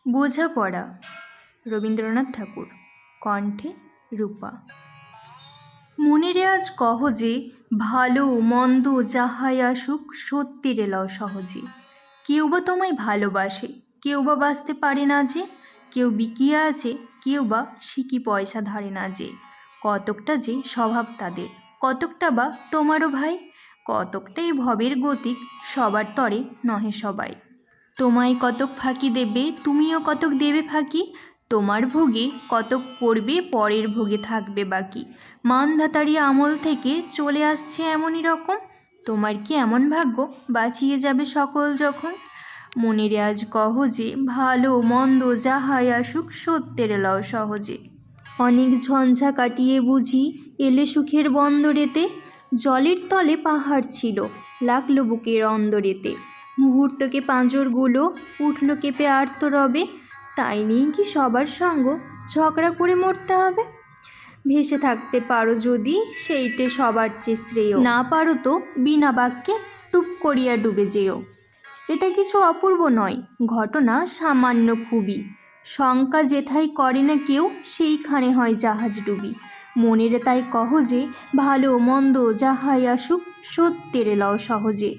বোঝাপড়া রবীন্দ্রনাথ ঠাকুর, কণ্ঠে রূপা। মনেরে আজ কহ যে, ভালো মন্দ যাহাই আসুক সত্যির এলাও সহজে। কেউ বা তোমায় ভালোবাসে, কেউ বা বাঁচতে পারে না যে, কেউ বিকিয়া আছে, কেউ বা সিকি পয়সা ধারে না যে। কতকটা যে স্বভাব তাদের, কতকটা বা তোমারও ভাই, কতকটা এই ভবের গতিক, সবার তরে নহে সবাই। তোমায় কতক ফাঁকি দেবে, তুমিও কতক দেবে ফাঁকি, তোমার ভোগে কতক পড়বে, পরের ভোগে থাকবে বাকি। মানধাতারি আমল থেকে চলে আসছে এমনই রকম, তোমার কি এমন ভাগ্য বাঁচিয়ে যাবে সকল যখন। মনেরে আজ কহ যে, ভালো মন্দ যাহাই আসুক সত্যের এলাও সহজে। অনেক ঝঞ্ঝা কাটিয়ে বুঝি এলে সুখের বন্দরেতে, জলের তলে পাহাড় ছিল লাগলো বুকের অন্দরেতে। মুহূর্তকে পাঁজরগুলো উঠল কেঁপে আর্তরবে, তাই নিয়ে কি সবার সঙ্গ ঝগড়া করে মরতে হবে। ভেসে থাকতে পারো যদি সেইটে সবার চেয়ে শ্রেয়, না পারো তো বিনা বাক্যে টুপ করিয়া ডুবে যেও। এটা কিছু অপূর্ব নয়, ঘটনা সামান্য খুবই, শঙ্কা যেথায় করে না কেউ সেইখানে হয় জাহাজ ডুবি। মনেরে তাই কহ যে, ভালো মন্দ যাহাই আসুক সত্যের এলাও সহজে।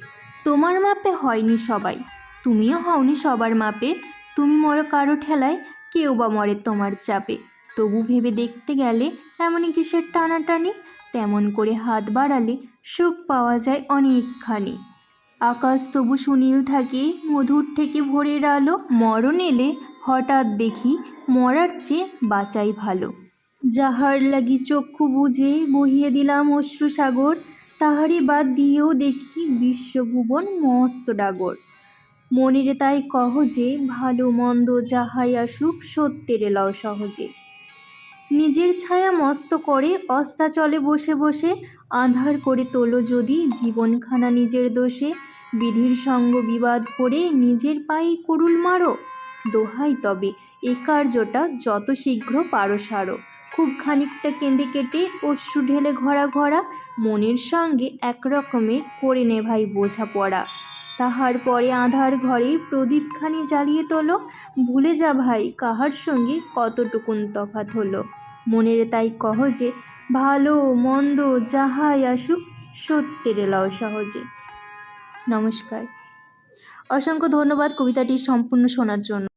তোমার মাপে হয়নি সবাই, তুমিও হওনি সবার মাপে, তুমি মরো কারো ঠেলায়, কেউ বা মরে তোমার চাপে। তবু ভেবে দেখতে গেলে এমনই কিসের টানাটানি, তেমন করে হাত বাড়ালে সুখ পাওয়া যায় অনেকখানি। আকাশ তবু সুনীল থাকে, মধুর থেকে ভোরের আলো, মরণ এলে হঠাৎ দেখি মরার চেয়ে বাঁচাই ভালো। যাহার লাগি চক্ষু বুজে বহিয়ে দিলাম অশ্রুসাগর, তাহারই বাদ দিয়েও দেখি বিশ্বভুবন মস্ত ডাগর। মনেরে তাই কহ যে, ভালো মন্দ যাহাই আসুক সত্যের এলাও সহজে। নিজের ছায়া মস্ত করে অস্তাচলে বসে বসে, আঁধার করে তোলো যদি জীবনখানা নিজের দোষে। বিধির সঙ্গ বিবাদ করে নিজের পায়েই কুড়ুল মারো, দোহাই তবে এ কার্যটা যত শীঘ্র পারো সারো। খুব খানিকটা কেঁদে কেটে অশ্রু ঢেলে ঘরা ঘরা, মনের সঙ্গে একরকমে করে নে ভাই বোঝাপড়া। তাহার পরে আঁধার ঘরে প্রদীপখানি জ্বালিয়ে তোলো, ভুলে যা ভাই কাহার সঙ্গে কতটুকুন তফাৎ হলো। মনেরে তাই কহ যে, ভালো মন্দ যাহাই আসুক সত্যের এলাও সহজে। নমস্কার, অসংখ্য ধন্যবাদ কবিতাটি সম্পূর্ণ শোনার জন্য।